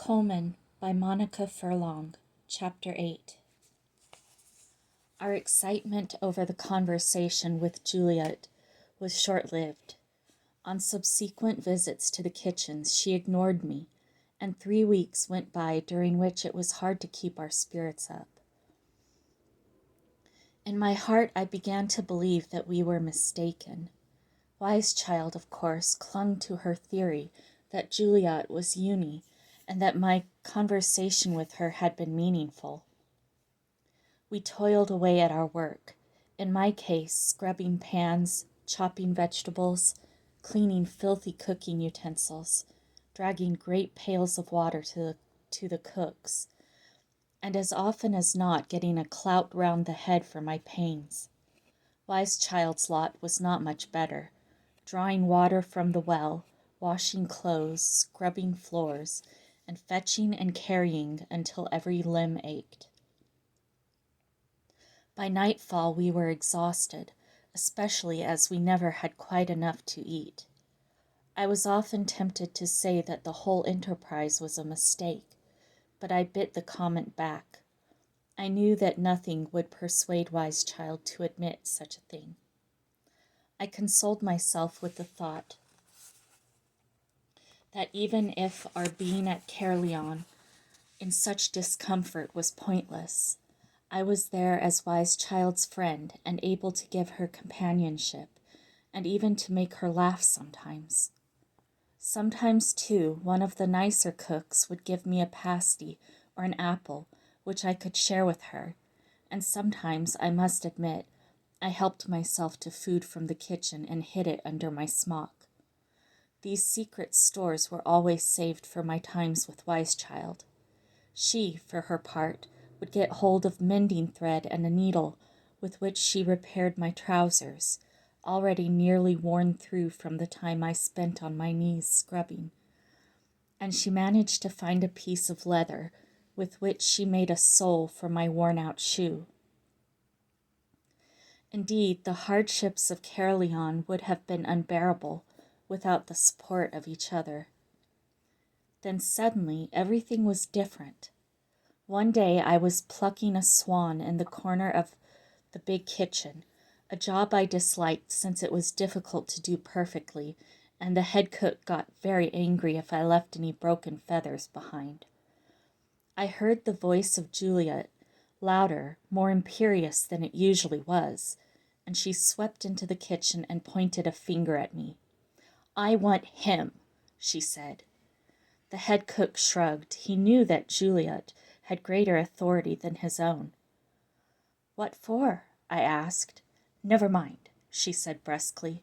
Colman by Monica Furlong, Chapter 8. Our excitement over the conversation with Juliet was short-lived. On subsequent visits to the kitchens, she ignored me, and 3 weeks went by during which it was hard to keep our spirits up. In my heart, I began to believe that we were mistaken. Wise Child, of course, clung to her theory that Juliet was Uni, and that my conversation with her had been meaningful. We toiled away at our work, in my case, scrubbing pans, chopping vegetables, cleaning filthy cooking utensils, dragging great pails of water to the cooks, and as often as not getting a clout round the head for my pains. Wise Child's lot was not much better, drawing water from the well, washing clothes, scrubbing floors, and fetching and carrying until every limb ached. By nightfall we were exhausted, especially as we never had quite enough to eat. I was often tempted to say that the whole enterprise was a mistake, but I bit the comment back. I knew that nothing would persuade Wise Child to admit such a thing. I consoled myself with the thought that even if our being at Caerleon in such discomfort was pointless, I was there as Wise Child's friend and able to give her companionship, and even to make her laugh sometimes. Sometimes, too, one of the nicer cooks would give me a pasty or an apple, which I could share with her, and sometimes, I must admit, I helped myself to food from the kitchen and hid it under my smock. These secret stores were always saved for my times with Wise Child. She, for her part, would get hold of mending thread and a needle with which she repaired my trousers, already nearly worn through from the time I spent on my knees scrubbing. And she managed to find a piece of leather with which she made a sole for my worn-out shoe. Indeed, the hardships of Caerleon would have been unbearable without the support of each other. Then suddenly everything was different. One day I was plucking a swan in the corner of the big kitchen, a job I disliked since it was difficult to do perfectly, and the head cook got very angry if I left any broken feathers behind. I heard the voice of Juliet, louder, more imperious than it usually was, and she swept into the kitchen and pointed a finger at me. "I want him," she said. The head cook shrugged. He knew that Juliet had greater authority than his own. "What for?" I asked. "Never mind," she said brusquely.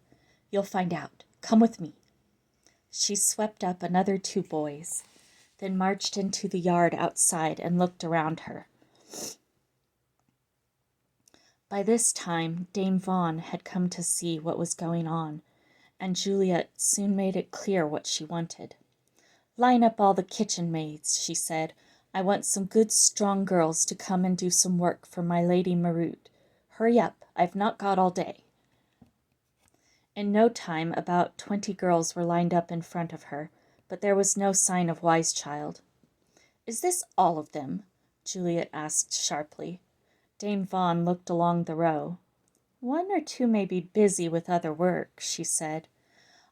"You'll find out. Come with me." She swept up another 2 boys, then marched into the yard outside and looked around her. By this time, Dame Vaughan had come to see what was going on, and Juliet soon made it clear what she wanted. "Line up all the kitchen maids," she said. "I want some good, strong girls to come and do some work for my Lady Marut. Hurry up, I've not got all day." In no time, about 20 girls were lined up in front of her, but there was no sign of Wise Child. "Is this all of them?" Juliet asked sharply. Dame Vaughan looked along the row. "1 or 2 may be busy with other work," she said.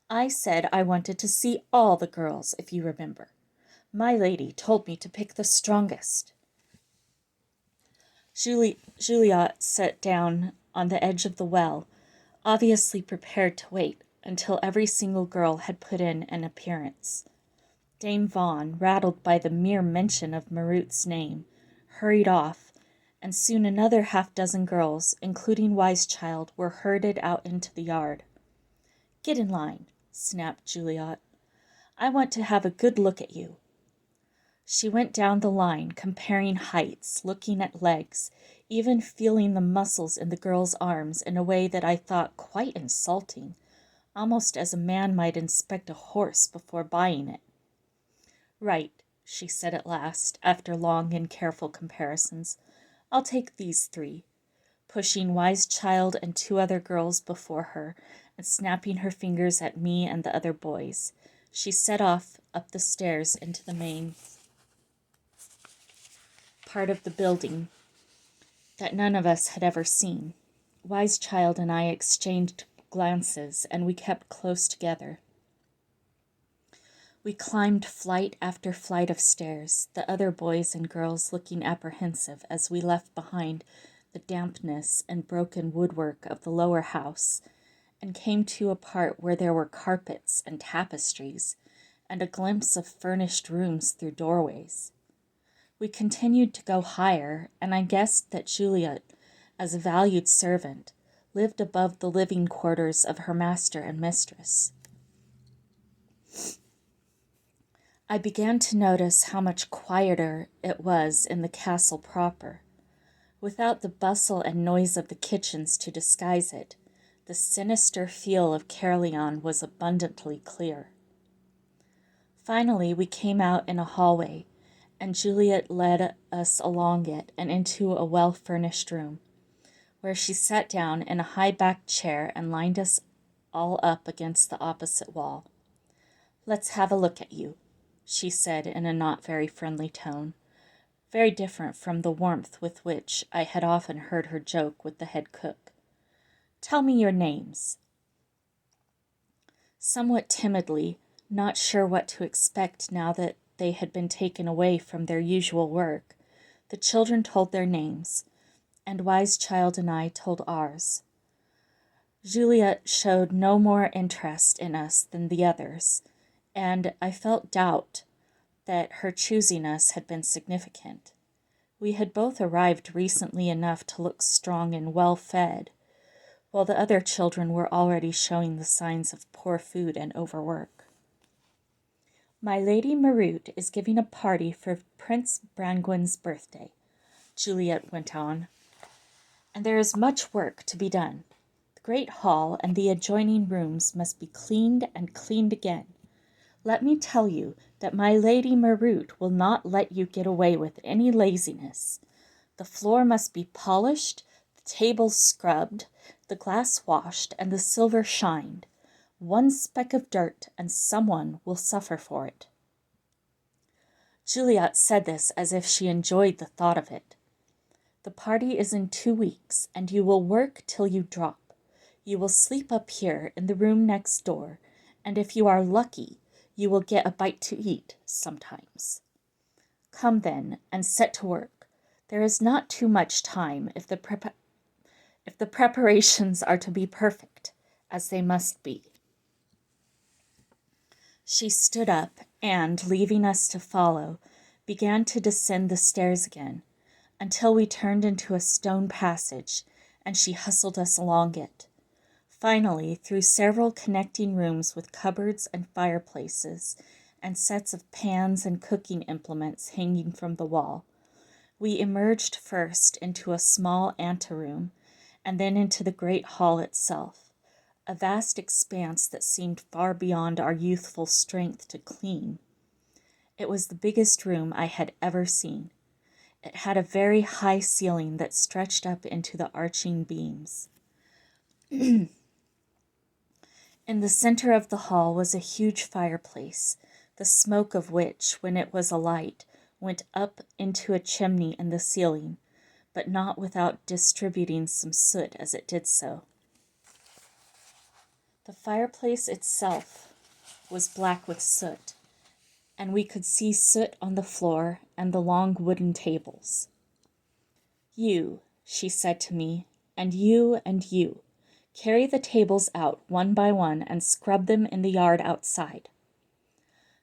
"I said I wanted to see all the girls, if you remember. My lady told me to pick the strongest." Juliet sat down on the edge of the well, obviously prepared to wait until every single girl had put in an appearance. Dame Vaughan, rattled by the mere mention of Marut's name, hurried off, and soon another half-dozen girls, including Wise Child, were herded out into the yard. "Get in line," snapped Juliet. "I want to have a good look at you." She went down the line, comparing heights, looking at legs, even feeling the muscles in the girl's arms in a way that I thought quite insulting, almost as a man might inspect a horse before buying it. "Right," she said at last, after long and careful comparisons. "I'll take these 3, pushing Wise Child and 2 other girls before her, and snapping her fingers at me and the other boys. She set off up the stairs into the main part of the building that none of us had ever seen. Wise Child and I exchanged glances, and we kept close together. We climbed flight after flight of stairs, the other boys and girls looking apprehensive as we left behind the dampness and broken woodwork of the lower house, and came to a part where there were carpets and tapestries, and a glimpse of furnished rooms through doorways. We continued to go higher, and I guessed that Juliet, as a valued servant, lived above the living quarters of her master and mistress. I began to notice how much quieter it was in the castle proper. Without the bustle and noise of the kitchens to disguise it, the sinister feel of Caerleon was abundantly clear. Finally, we came out in a hallway, and Juliet led us along it and into a well-furnished room, where she sat down in a high-backed chair and lined us all up against the opposite wall. "Let's have a look at you," she said in a not very friendly tone, very different from the warmth with which I had often heard her joke with the head cook. "Tell me your names." Somewhat timidly, not sure what to expect now that they had been taken away from their usual work, the children told their names, and Wise Child and I told ours. Juliet showed no more interest in us than the others, and I felt doubt that her choosing us had been significant. We had both arrived recently enough to look strong and well-fed, while the other children were already showing the signs of poor food and overwork. "My Lady Marut is giving a party for Prince Brangwen's birthday," Juliet went on, "and there is much work to be done. The great hall and the adjoining rooms must be cleaned and cleaned again. Let me tell you that my Lady Marut will not let you get away with any laziness. The floor must be polished, the tables scrubbed, the glass washed, and the silver shined. One speck of dirt, and someone will suffer for it." Juliet said this as if she enjoyed the thought of it. "The party is in 2 weeks, and you will work till you drop. You will sleep up here in the room next door, and if you are lucky, you will get a bite to eat sometimes. Come then, and set to work. There is not too much time if the preparations are to be perfect, as they must be." She stood up and, leaving us to follow, began to descend the stairs again, until we turned into a stone passage, and she hustled us along it. Finally, through several connecting rooms with cupboards and fireplaces, and sets of pans and cooking implements hanging from the wall, we emerged first into a small anteroom, and then into the great hall itself, a vast expanse that seemed far beyond our youthful strength to clean. It was the biggest room I had ever seen. It had a very high ceiling that stretched up into the arching beams. In the center of the hall was a huge fireplace, the smoke of which, when it was alight, went up into a chimney in the ceiling, but not without distributing some soot as it did so. The fireplace itself was black with soot, and we could see soot on the floor and the long wooden tables. "You," she said to me, and you, carry the tables out one by one and scrub them in the yard outside."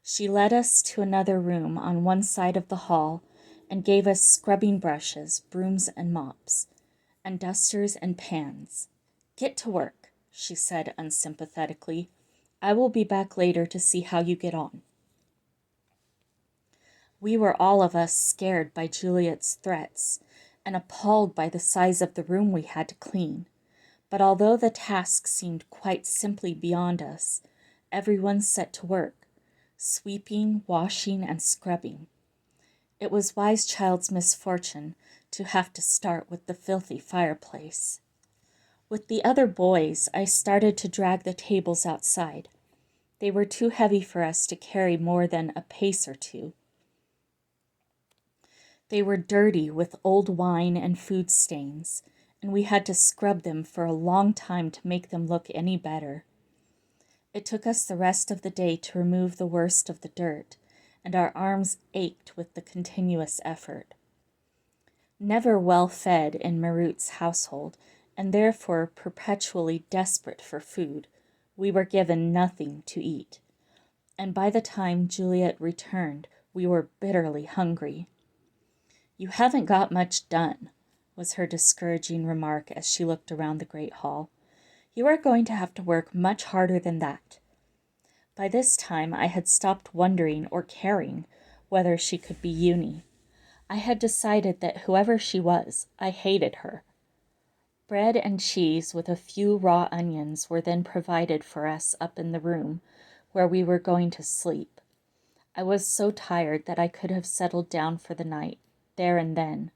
She led us to another room on one side of the hall and gave us scrubbing brushes, brooms and mops, and dusters and pans. "Get to work," she said unsympathetically. "I will be back later to see how you get on." We were all of us scared by Juliet's threats and appalled by the size of the room we had to clean. But although the task seemed quite simply beyond us, everyone set to work, sweeping, washing, and scrubbing. It was Wise Child's misfortune to have to start with the filthy fireplace. With the other boys, I started to drag the tables outside. They were too heavy for us to carry more than a pace or two. They were dirty with old wine and food stains, and we had to scrub them for a long time to make them look any better. It took us the rest of the day to remove the worst of the dirt, and our arms ached with the continuous effort. Never well fed in Marut's household, and therefore perpetually desperate for food, we were given nothing to eat. And by the time Juliet returned, we were bitterly hungry. "You haven't got much done," was her discouraging remark as she looked around the great hall. "You are going to have to work much harder than that." By this time I had stopped wondering or caring whether she could be Uni. I had decided that whoever she was, I hated her. Bread and cheese with a few raw onions were then provided for us up in the room where we were going to sleep. I was so tired that I could have settled down for the night, there and then.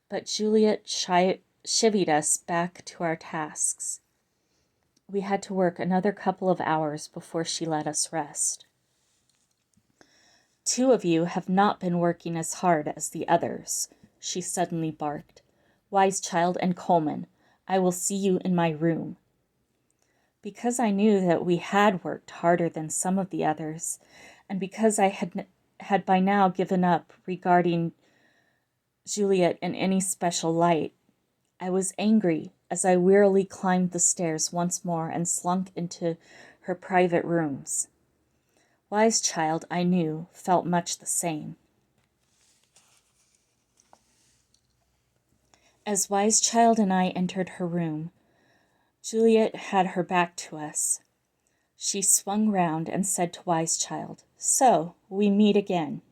But Juliet chivied us back to our tasks. We had to work another couple of hours before she let us rest. "Two of you have not been working as hard as the others," she suddenly barked. "Wise Child and Colman, I will see you in my room." Because I knew that we had worked harder than some of the others, and because I had by now given up regarding Juliet in any special light, I was angry as I wearily climbed the stairs once more and slunk into her private rooms. Wise Child, I knew, felt much the same. As Wise Child and I entered her room, Juliet had her back to us. She swung round and said to Wise Child, "So, we meet again."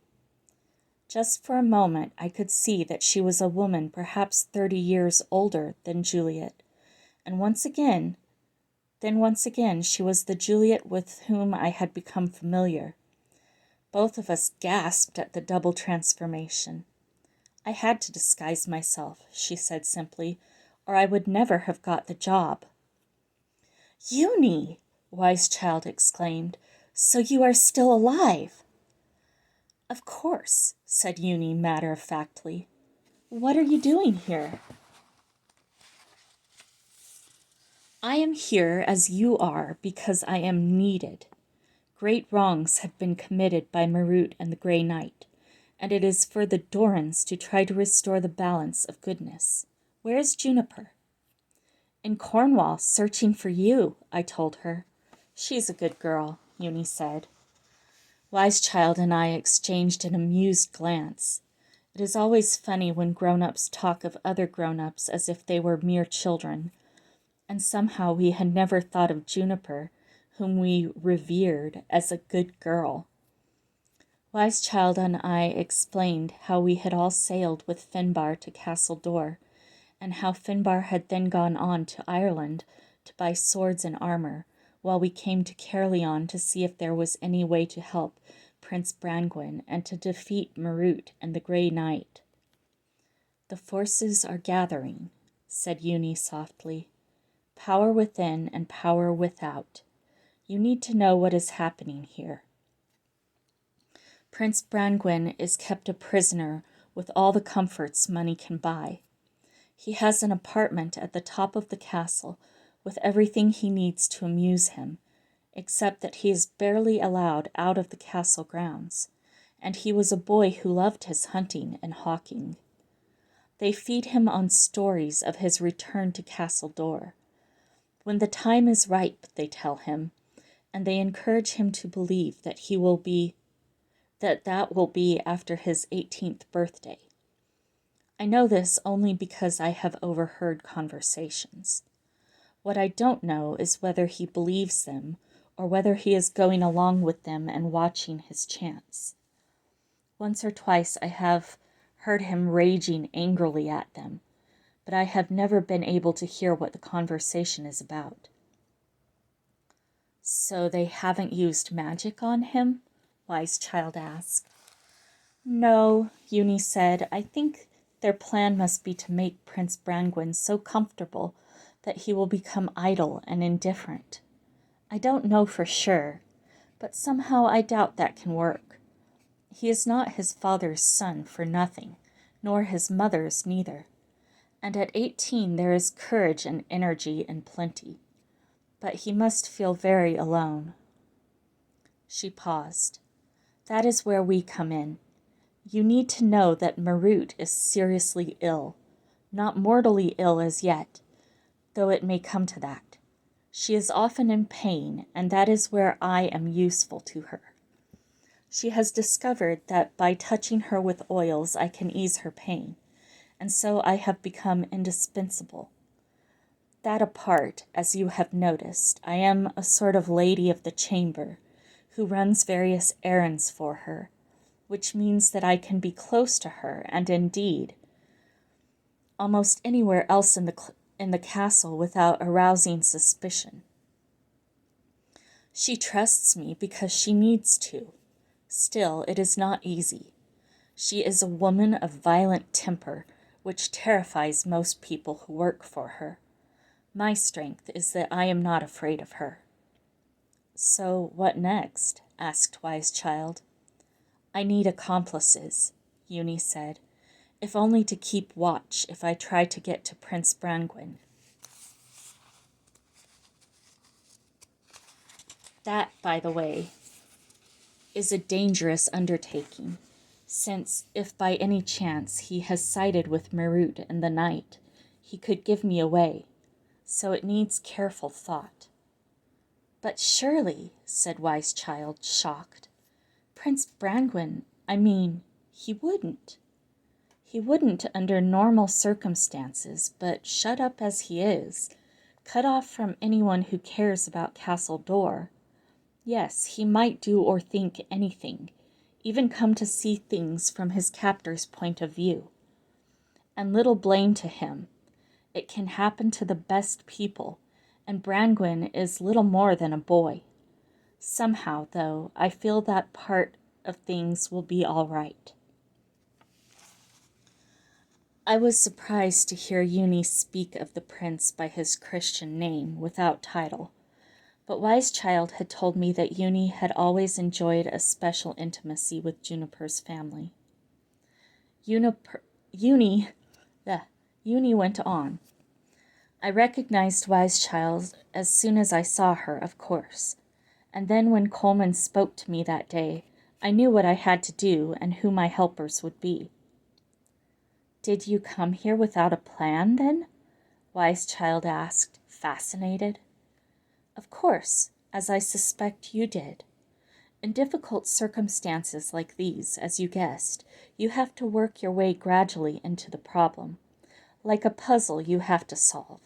Just for a moment I could see that she was a woman perhaps 30 years older than Juliet, and once again she was the Juliet with whom I had become familiar. Both of us gasped at the double transformation. "I had to disguise myself," she said simply, "or I would never have got the job." "Uni!" Wise Child exclaimed. "So you are still alive?" "Of course," said Uni matter-of-factly. "What are you doing here?" "I am here as you are because I am needed. Great wrongs have been committed by Marut and the Grey Knight, and it is for the Dorans to try to restore the balance of goodness. Where is Juniper?" "In Cornwall, searching for you," I told her. "She's a good girl," Uni said. Wise Child and I exchanged an amused glance. It is always funny when grown-ups talk of other grown-ups as if they were mere children, and somehow we had never thought of Juniper, whom we revered, as a good girl. Wise Child and I explained how we had all sailed with Finbar to Castle Dor, and how Finbar had then gone on to Ireland to buy swords and armor, while we came to Caerleon to see if there was any way to help Prince Brangwyn and to defeat Marut and the Grey Knight. "The forces are gathering," said Uni softly. "Power within and power without. You need to know what is happening here. Prince Brangwyn is kept a prisoner with all the comforts money can buy. He has an apartment at the top of the castle with everything he needs to amuse him, except that he is barely allowed out of the castle grounds, and he was a boy who loved his hunting and hawking. They feed him on stories of his return to Castle Dor. When the time is ripe, they tell him, and they encourage him to believe that that will be after his 18th birthday. I know this only because I have overheard conversations. What I don't know is whether he believes them or whether he is going along with them and watching his chance. Once or twice I have heard him raging angrily at them, but I have never been able to hear what the conversation is about." "So they haven't used magic on him?" Wise Child asked. "No," Uni said. "I think their plan must be to make Prince Brangwyn so comfortable that he will become idle and indifferent. I don't know for sure, but somehow I doubt that can work. He is not his father's son for nothing, nor his mother's neither. And at 18 there is courage and energy in plenty. But he must feel very alone. She paused. That is where we come in. You need to know that Marut is seriously ill, not mortally ill as yet, though it may come to that. She is often in pain, and that is where I am useful to her. She has discovered that by touching her with oils I can ease her pain, and so I have become indispensable. That apart, as you have noticed, I am a sort of lady of the chamber, who runs various errands for her, which means that I can be close to her, and indeed, almost anywhere else in the castle without arousing suspicion. She trusts me because she needs to. Still, it is not easy. She is a woman of violent temper, which terrifies most people who work for her. My strength is that I am not afraid of her. So what next? Asked Wise Child. I need accomplices, Uni said, if only to keep watch if I try to get to Prince Brangwyn. That, by the way, is a dangerous undertaking, since if by any chance he has sided with Marut in the night, he could give me away, so it needs careful thought. But surely, said Wise Child, shocked, Prince Brangwyn, he wouldn't. He wouldn't under normal circumstances, but shut up as he is, cut off from anyone who cares about Castle Door. Yes, he might do or think anything, even come to see things from his captor's point of view. And little blame to him. It can happen to the best people, and Brangwyn is little more than a boy. Somehow, though, I feel that part of things will be all right. I was surprised to hear Uni speak of the prince by his Christian name, without title, but Wise Child had told me that Uni had always enjoyed a special intimacy with Juniper's family. Uni went on. I recognized Wise Child as soon as I saw her, of course, and then when Colman spoke to me that day, I knew what I had to do and who my helpers would be. Did you come here without a plan, then? Wise Child asked, fascinated. Of course, as I suspect you did. In difficult circumstances like these, as you guessed, you have to work your way gradually into the problem, like a puzzle you have to solve.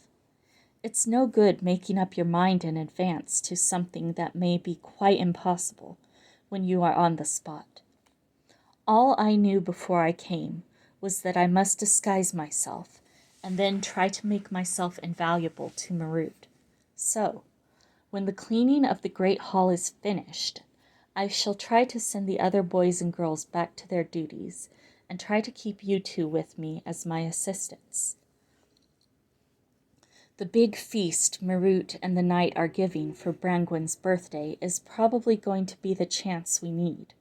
It's no good making up your mind in advance to something that may be quite impossible when you are on the spot. All I knew before I came was that I must disguise myself and then try to make myself invaluable to Marut. So, when the cleaning of the great hall is finished, I shall try to send the other boys and girls back to their duties and try to keep you two with me as my assistants. The big feast Marut and the knight are giving for Brangwyn's birthday is probably going to be the chance we need.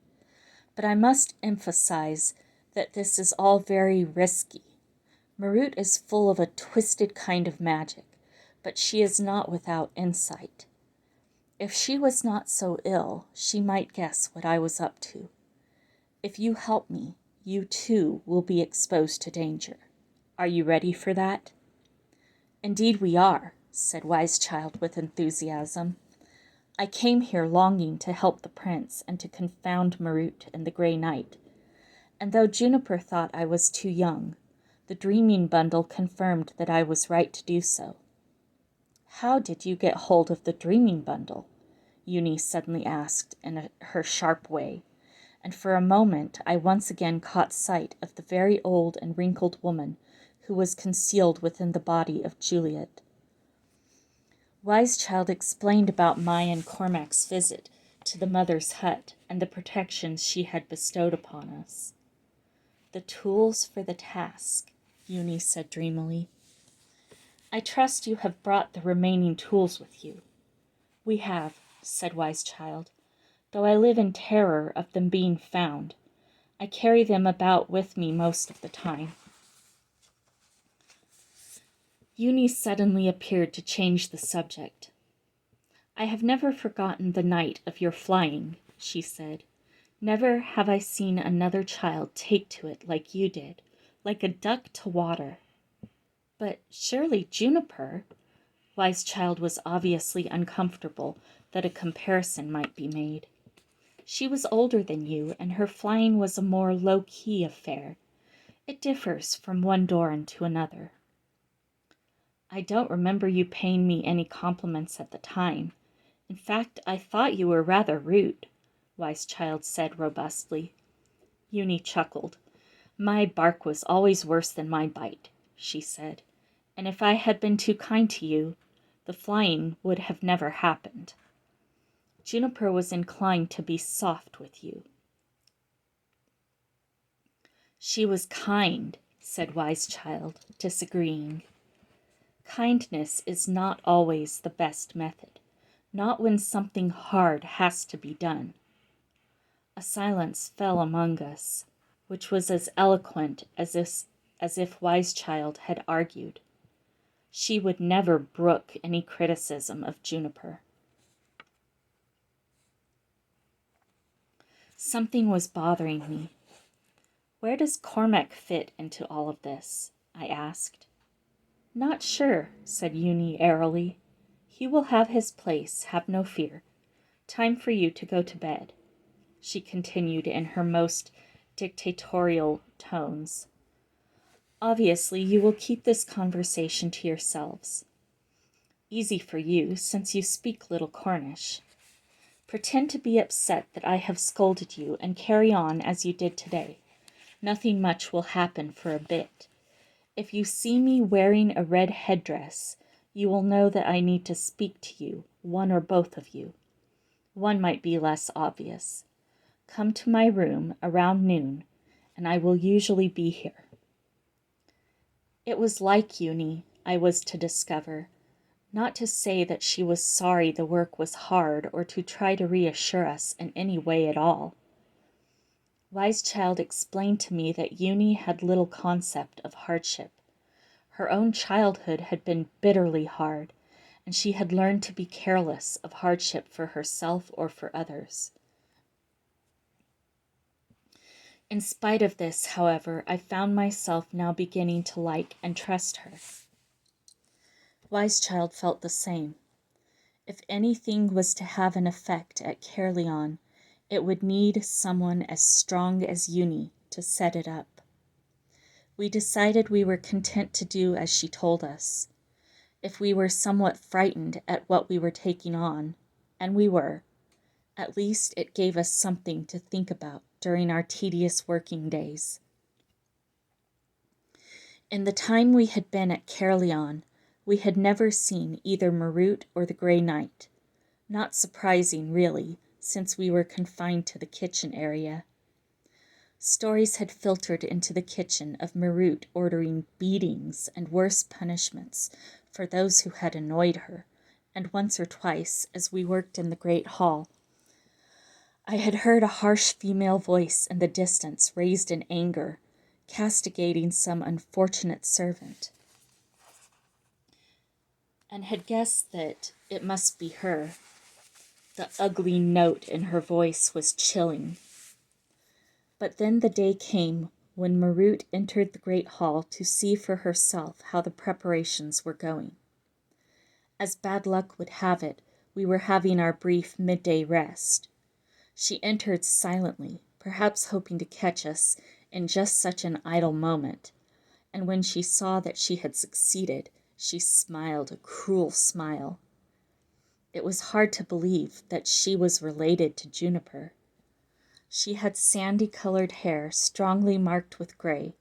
But I must emphasize that this is all very risky. Marut is full of a twisted kind of magic, but she is not without insight. If she was not so ill, she might guess what I was up to. If you help me, you too will be exposed to danger. Are you ready for that? Indeed we are, said Wise Child with enthusiasm. I came here longing to help the prince and to confound Marut and the Grey Knight. And though Juniper thought I was too young, the dreaming bundle confirmed that I was right to do so. How did you get hold of the dreaming bundle? Uni suddenly asked in her sharp way, and for a moment I once again caught sight of the very old and wrinkled woman who was concealed within the body of Juliet. Wise Child explained about my and Cormac's visit to the mother's hut and the protections she had bestowed upon us. The tools for the task, Uni said dreamily. I trust you have brought the remaining tools with you. We have, said Wise Child, though I live in terror of them being found. I carry them about with me most of the time. Eunice suddenly appeared to change the subject. I have never forgotten the night of your flying, she said. Never have I seen another child take to it like you did, like a duck to water. But surely Juniper, Wise Child was obviously uncomfortable that a comparison might be made. She was older than you, and her flying was a more low-key affair. It differs from one Doran to another. I don't remember you paying me any compliments at the time. In fact, I thought you were rather rude, Wise Child said robustly. Uni chuckled. My bark was always worse than my bite, she said, and if I had been too kind to you, the flying would have never happened. Juniper was inclined to be soft with you. She was kind, said Wise Child, disagreeing. Kindness is not always the best method, not when something hard has to be done. A silence fell among us, which was as eloquent as if Wise Child had argued. She would never brook any criticism of Juniper. Something was bothering me. Where does Cormac fit into all of this? I asked. Not sure, said Uni airily. He will have his place, have no fear. Time for you to go to bed, she continued in her most dictatorial tones. Obviously, you will keep this conversation to yourselves. Easy for you, since you speak little Cornish. Pretend to be upset that I have scolded you and carry on as you did today. Nothing much will happen for a bit. If you see me wearing a red headdress, you will know that I need to speak to you, one or both of you. One might be less obvious. Come to my room around noon, and I will usually be here. It was like Uni I was to discover, not to say that she was sorry the work was hard or to try to reassure us in any way at all. Wise Child explained to me that Uni had little concept of hardship. Her own childhood had been bitterly hard, and she had learned to be careless of hardship for herself or for others. In spite of this, however, I found myself now beginning to like and trust her. Wise Child felt the same. If anything was to have an effect at Caerleon, it would need someone as strong as Uni to set it up. We decided we were content to do as she told us. If we were somewhat frightened at what we were taking on, and we were, at least it gave us something to think about during our tedious working days. In the time we had been at Caerleon, we had never seen either Marut or the Grey Knight. Not surprising, really, since we were confined to the kitchen area. Stories had filtered into the kitchen of Marut ordering beatings and worse punishments for those who had annoyed her, and once or twice, as we worked in the great hall, I had heard a harsh female voice in the distance raised in anger, castigating some unfortunate servant, and had guessed that it must be her. The ugly note in her voice was chilling. But then the day came when Marut entered the great hall to see for herself how the preparations were going. As bad luck would have it, we were having our brief midday rest. She entered silently, perhaps hoping to catch us in just such an idle moment, and when she saw that she had succeeded, she smiled a cruel smile. It was hard to believe that she was related to Juniper. She had sandy-colored hair strongly marked with gray,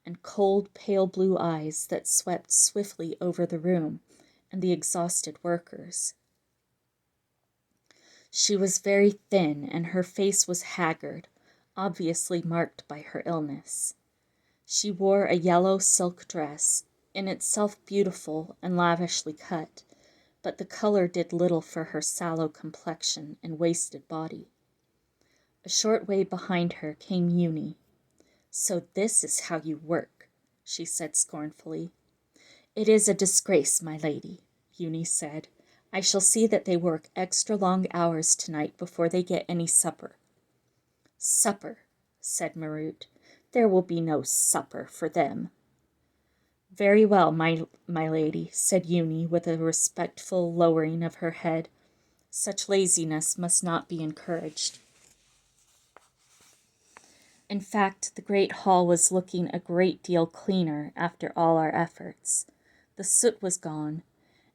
and cold, pale blue eyes that swept swiftly over the room and the exhausted workers. She was very thin, and her face was haggard, obviously marked by her illness. She wore a yellow silk dress, in itself beautiful and lavishly cut, but the color did little for her sallow complexion and wasted body. A short way behind her came Uni. "So this is how you work," she said scornfully. "It is a disgrace, my lady," Uni said. "I shall see that they work extra long hours tonight before they get any supper." "Supper," said Marut. "There will be no supper for them." "Very well, my lady," said Uni with a respectful lowering of her head. "Such laziness must not be encouraged." In fact, the great hall was looking a great deal cleaner after all our efforts. The soot was gone,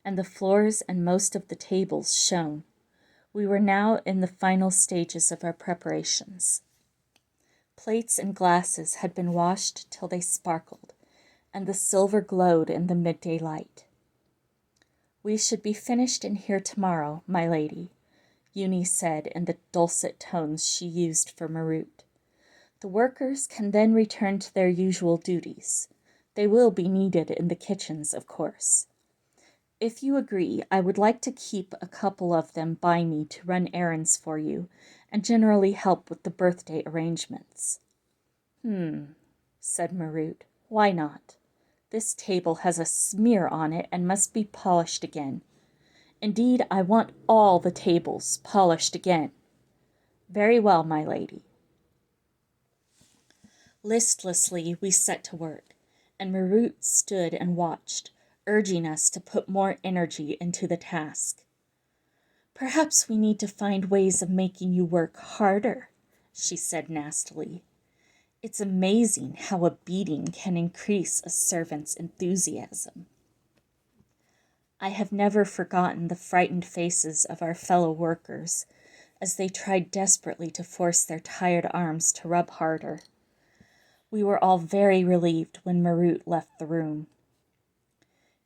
and the floors and most of the tables shone. We were now in the final stages of our preparations. Plates and glasses had been washed till they sparkled, and the silver glowed in the midday light. "We should be finished in here tomorrow, my lady," Uni said in the dulcet tones she used for Marut. "The workers can then return to their usual duties. They will be needed in the kitchens, of course. If you agree, I would like to keep a couple of them by me to run errands for you, and generally help with the birthday arrangements." Said Marut. "Why not? This table has a smear on it and must be polished again. Indeed, I want all the tables polished again." "Very well, my lady." Listlessly we set to work, and Marut stood and watched, urging us to put more energy into the task. "Perhaps we need to find ways of making you work harder," she said nastily. "It's amazing how a beating can increase a servant's enthusiasm." I have never forgotten the frightened faces of our fellow workers as they tried desperately to force their tired arms to rub harder. We were all very relieved when Marut left the room.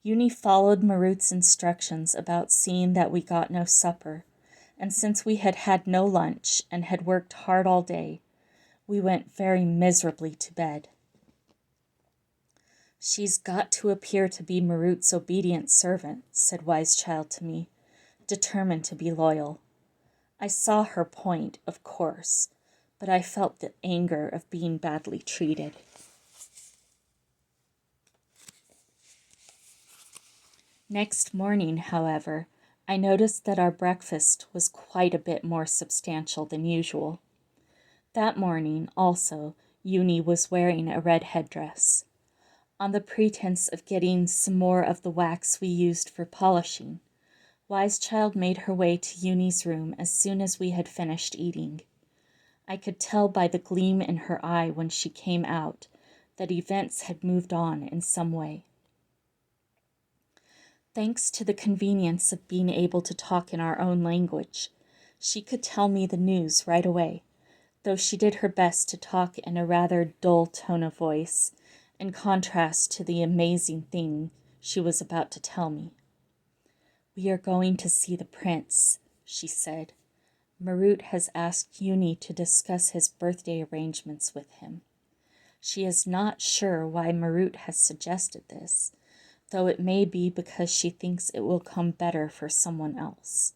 Uni followed Marut's instructions about seeing that we got no supper, and since we had had no lunch and had worked hard all day, we went very miserably to bed. "She's got to appear to be Marut's obedient servant," said Wise Child to me, determined to be loyal. I saw her point, of course, but I felt the anger of being badly treated. Next morning, however, I noticed that our breakfast was quite a bit more substantial than usual. That morning, also, Uni was wearing a red headdress. On the pretense of getting some more of the wax we used for polishing, Wise Child made her way to Uni's room as soon as we had finished eating. I could tell by the gleam in her eye when she came out that events had moved on in some way. Thanks to the convenience of being able to talk in our own language, she could tell me the news right away, though she did her best to talk in a rather dull tone of voice, in contrast to the amazing thing she was about to tell me. "We are going to see the prince," she said. "Marut has asked Uni to discuss his birthday arrangements with him. She is not sure why Marut has suggested this, though it may be because she thinks it will come better for someone else.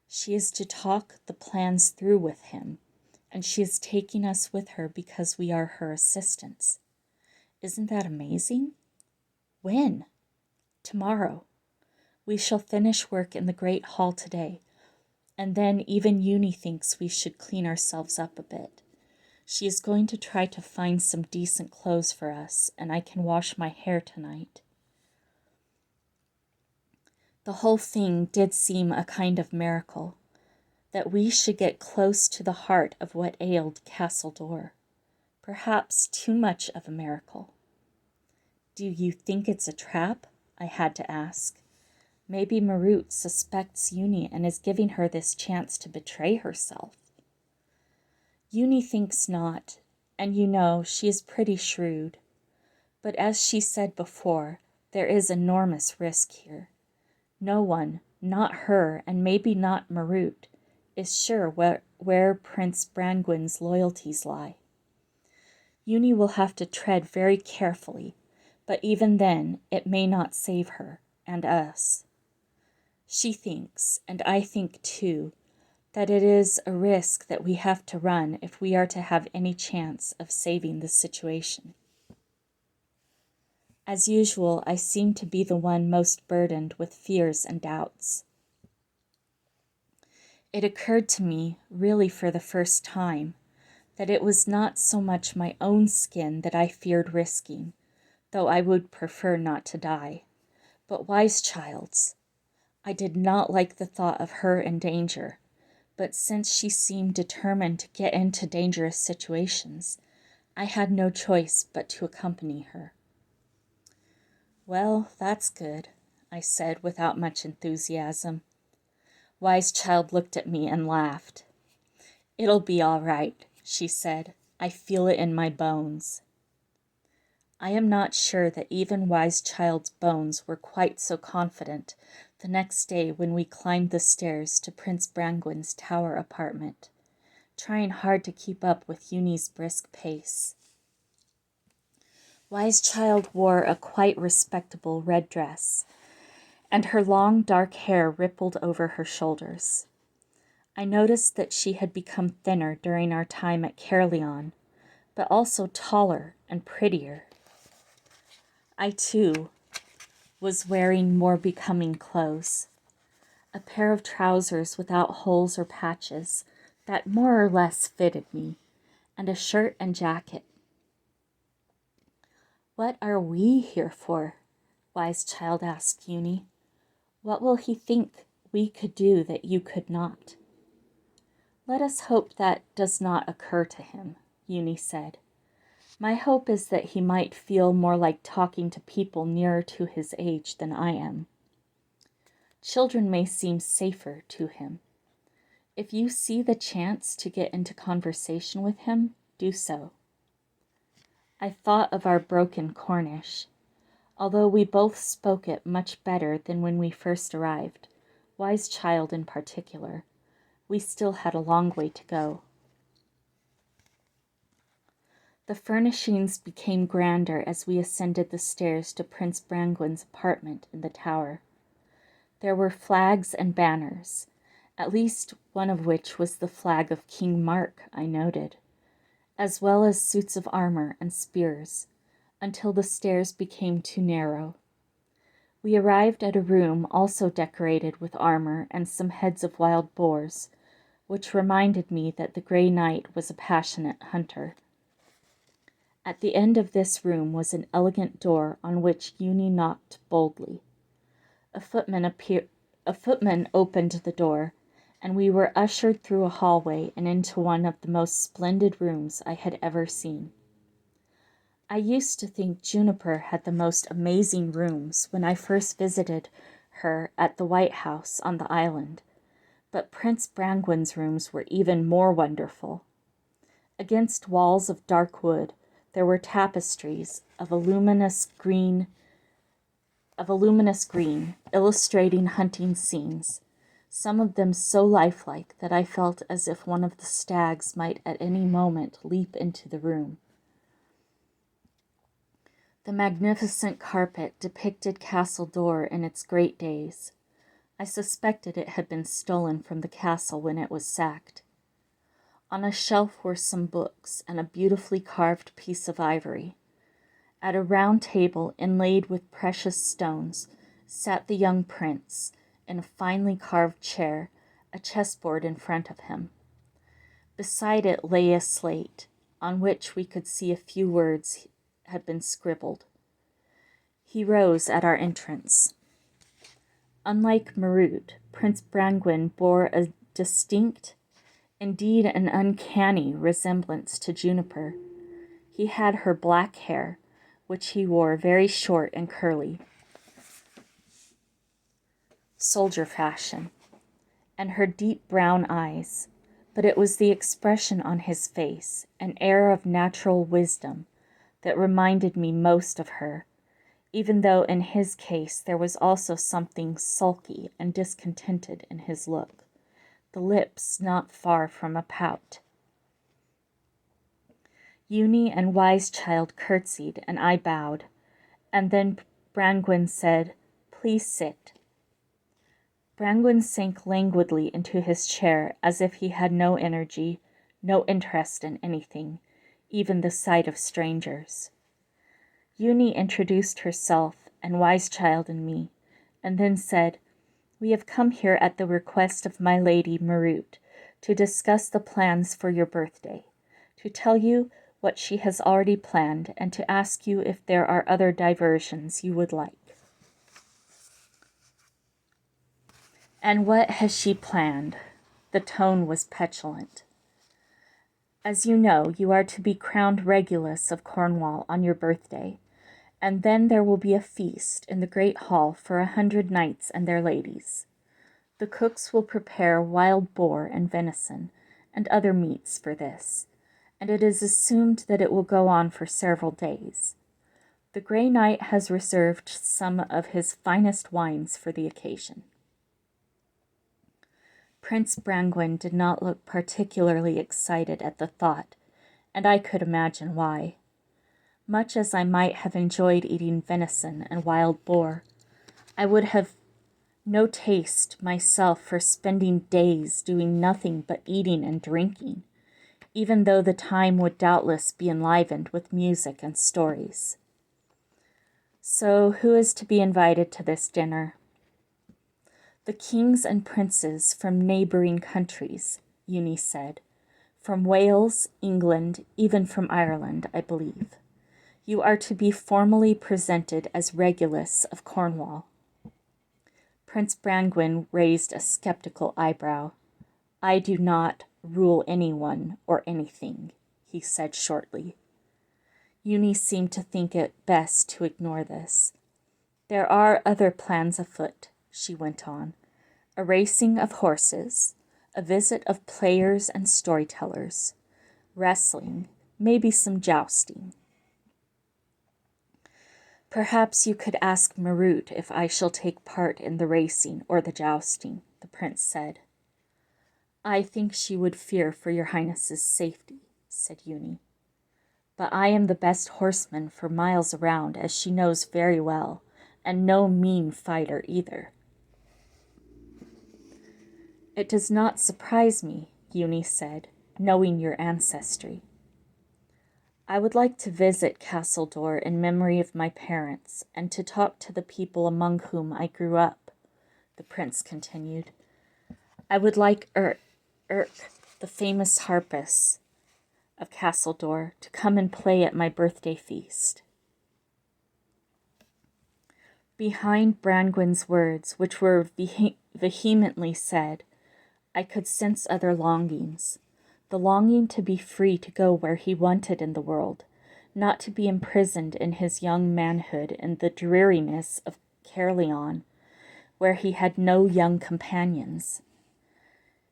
She is to talk the plans through with him, and she is taking us with her because we are her assistants. Isn't that amazing? When? Tomorrow. We shall finish work in the great hall today, and then even Uni thinks we should clean ourselves up a bit. She is going to try to find some decent clothes for us, and I can wash my hair tonight." The whole thing did seem a kind of miracle, that we should get close to the heart of what ailed Castledor. Perhaps too much of a miracle. "Do you think it's a trap?" I had to ask. "Maybe Marut suspects Uni and is giving her this chance to betray herself." "Uni thinks not, and you know she is pretty shrewd. But as she said before, there is enormous risk here. No one, not her, and maybe not Marut, is sure where Prince Brangwen's loyalties lie. Uni will have to tread very carefully, but even then it may not save her, and us. She thinks, and I think too, that it is a risk that we have to run if we are to have any chance of saving the situation. As usual, I seem to be the one most burdened with fears and doubts. It occurred to me, really for the first time, that it was not so much my own skin that I feared risking, though I would prefer not to die, but Wise Child's. I did not like the thought of her in danger, but since she seemed determined to get into dangerous situations, I had no choice but to accompany her. "Well, that's good," I said without much enthusiasm. Wise Child looked at me and laughed. "It'll be all right," she said. "I feel it in my bones." I am not sure that even Wise Child's bones were quite so confident the next day when we climbed the stairs to Prince Brangwen's tower apartment, trying hard to keep up with Uni's brisk pace. Wise Child wore a quite respectable red dress, and her long dark hair rippled over her shoulders. I noticed that she had become thinner during our time at Caerleon, but also taller and prettier. I, too, was wearing more becoming clothes. A pair of trousers without holes or patches that more or less fitted me, and a shirt and jacket. "What are we here for?" Wise Child asked Uni. "What will he think we could do that you could not?" "Let us hope that does not occur to him," Uni said. "My hope is that he might feel more like talking to people nearer to his age than I am. Children may seem safer to him. If you see the chance to get into conversation with him, do so." I thought of our broken Cornish. Although we both spoke it much better than when we first arrived, Wise Child in particular, we still had a long way to go. The furnishings became grander as we ascended the stairs to Prince Brangwen's apartment in the tower. There were flags and banners, at least one of which was the flag of King Mark, I noted, as well as suits of armor and spears, until the stairs became too narrow. We arrived at a room also decorated with armor and some heads of wild boars, which reminded me that the Grey Knight was a passionate hunter. At the end of this room was an elegant door on which Uni knocked boldly. A footman opened the door, and we were ushered through a hallway and into one of the most splendid rooms I had ever seen. I used to think Juniper had the most amazing rooms when I first visited her at the White House on the island, but Prince Brangwen's rooms were even more wonderful. Against walls of dark wood, there were tapestries of a luminous green, illustrating hunting scenes, some of them so lifelike that I felt as if one of the stags might at any moment leap into the room. The magnificent carpet depicted Castle Dor in its great days. I suspected it had been stolen from the castle when it was sacked. On a shelf were some books and a beautifully carved piece of ivory. At a round table inlaid with precious stones sat the young prince in a finely carved chair, a chessboard in front of him. Beside it lay a slate, on which we could see a few words had been scribbled. He rose at our entrance. Unlike Marut, Prince Brangwen bore a distinct, indeed an uncanny, resemblance to Juniper. He had her black hair, which he wore very short and curly, soldier fashion, and her deep brown eyes, but it was the expression on his face, an air of natural wisdom, that reminded me most of her, even though in his case there was also something sulky and discontented in his look, the lips not far from a pout. Uni and Wise Child curtsied, and I bowed, and then Brangwen said, "Please sit." Brangwen sank languidly into his chair as if he had no energy, no interest in anything, even the sight of strangers. Uni introduced herself and Wise Child and me, and then said, "We have come here at the request of my lady Marut to discuss the plans for your birthday, to tell you what she has already planned, and to ask you if there are other diversions you would like." "And what has she planned?" The tone was petulant. "As you know, you are to be crowned Regulus of Cornwall on your birthday, and then there will be a feast in the great hall for 100 knights and their ladies. The cooks will prepare wild boar and venison and other meats for this, and it is assumed that it will go on for several days. The Grey Knight has reserved some of his finest wines for the occasion." Prince Brangwen did not look particularly excited at the thought, and I could imagine why. Much as I might have enjoyed eating venison and wild boar, I would have no taste myself for spending days doing nothing but eating and drinking, even though the time would doubtless be enlivened with music and stories. "So who is to be invited to this dinner?" "The kings and princes from neighboring countries," Uni said. "From Wales, England, even from Ireland, I believe. You are to be formally presented as Regulus of Cornwall." Prince Brangwen raised a skeptical eyebrow. "I do not rule anyone or anything," he said shortly. Uni seemed to think it best to ignore this. "There are other plans afoot," she went on. "A racing of horses, a visit of players and storytellers, wrestling, maybe some jousting." "Perhaps you could ask Marut if I shall take part in the racing or the jousting," the prince said. "I think she would fear for your highness's safety," said Uni. "But I am the best horseman for miles around, as she knows very well, and no mean fighter either." "It does not surprise me," Uni said, "knowing your ancestry." "I would like to visit Castledor in memory of my parents, and to talk to the people among whom I grew up," the prince continued. "I would like Erk, the famous harpist of Castledor, to come and play at my birthday feast." Behind Brangwen's words, which were vehemently said, I could sense other longings. The longing to be free to go where he wanted in the world, not to be imprisoned in his young manhood in the dreariness of Caerleon, where he had no young companions.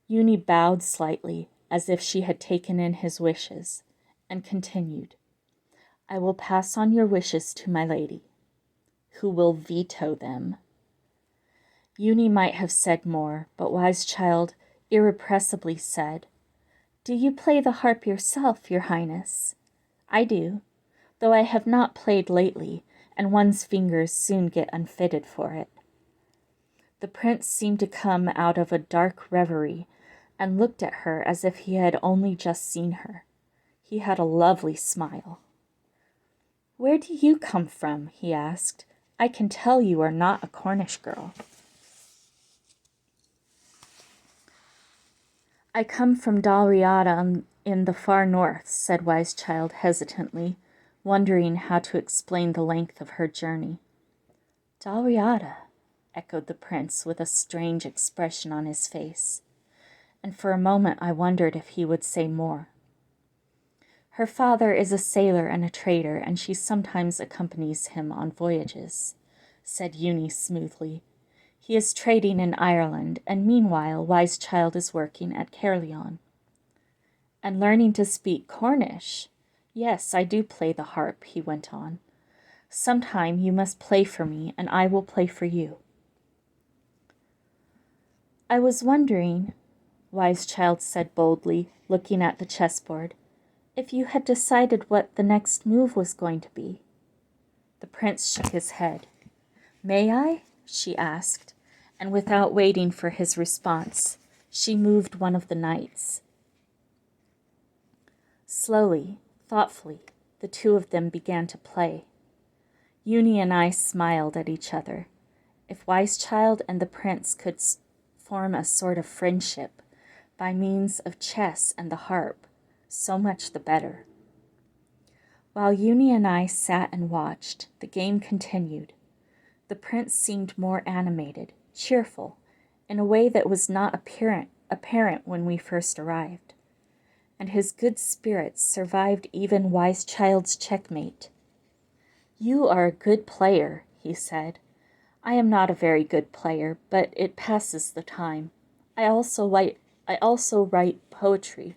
Uni bowed slightly, as if she had taken in his wishes, and continued, "I will pass on your wishes to my lady." "Who will veto them." Uni might have said more, but Wise Child irrepressibly said, "Do you play the harp yourself, your highness?" "I do, though I have not played lately, and one's fingers soon get unfitted for it." The prince seemed to come out of a dark reverie, and looked at her as if he had only just seen her. He had a lovely smile. "Where do you come from?" he asked. "I can tell you are not a Cornish girl." "I come from Dalriada in the far north," said Wise Child hesitantly, wondering how to explain the length of her journey. "Dalriada," echoed the prince with a strange expression on his face, and for a moment I wondered if he would say more. "Her father is a sailor and a trader, and she sometimes accompanies him on voyages," said Uni smoothly. "He is trading in Ireland, and meanwhile Wise Child is working at Caerleon." "And learning to speak Cornish. Yes, I do play the harp," he went on. "Sometime you must play for me, and I will play for you." "I was wondering," Wise Child said boldly, looking at the chessboard, "if you had decided what the next move was going to be." The prince shook his head. "May I?" she asked, and without waiting for his response, she moved one of the knights. Slowly, thoughtfully, the two of them began to play. Uni and I smiled at each other. If Wisechild and the prince could form a sort of friendship by means of chess and the harp, so much the better. While Uni and I sat and watched, the game continued. The prince seemed more animated, cheerful, in a way that was not apparent when we first arrived. And his good spirits survived even Wisechild's checkmate. "You are a good player," he said. "I am not a very good player, but it passes the time. I also write poetry."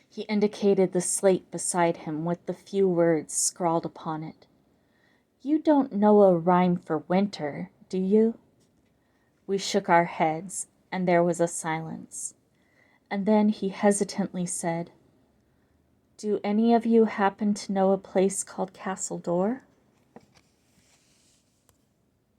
He indicated the slate beside him with the few words scrawled upon it. "You don't know a rhyme for winter, do you?" We shook our heads, and there was a silence. And then he hesitantly said, "Do any of you happen to know a place called Castle Door?"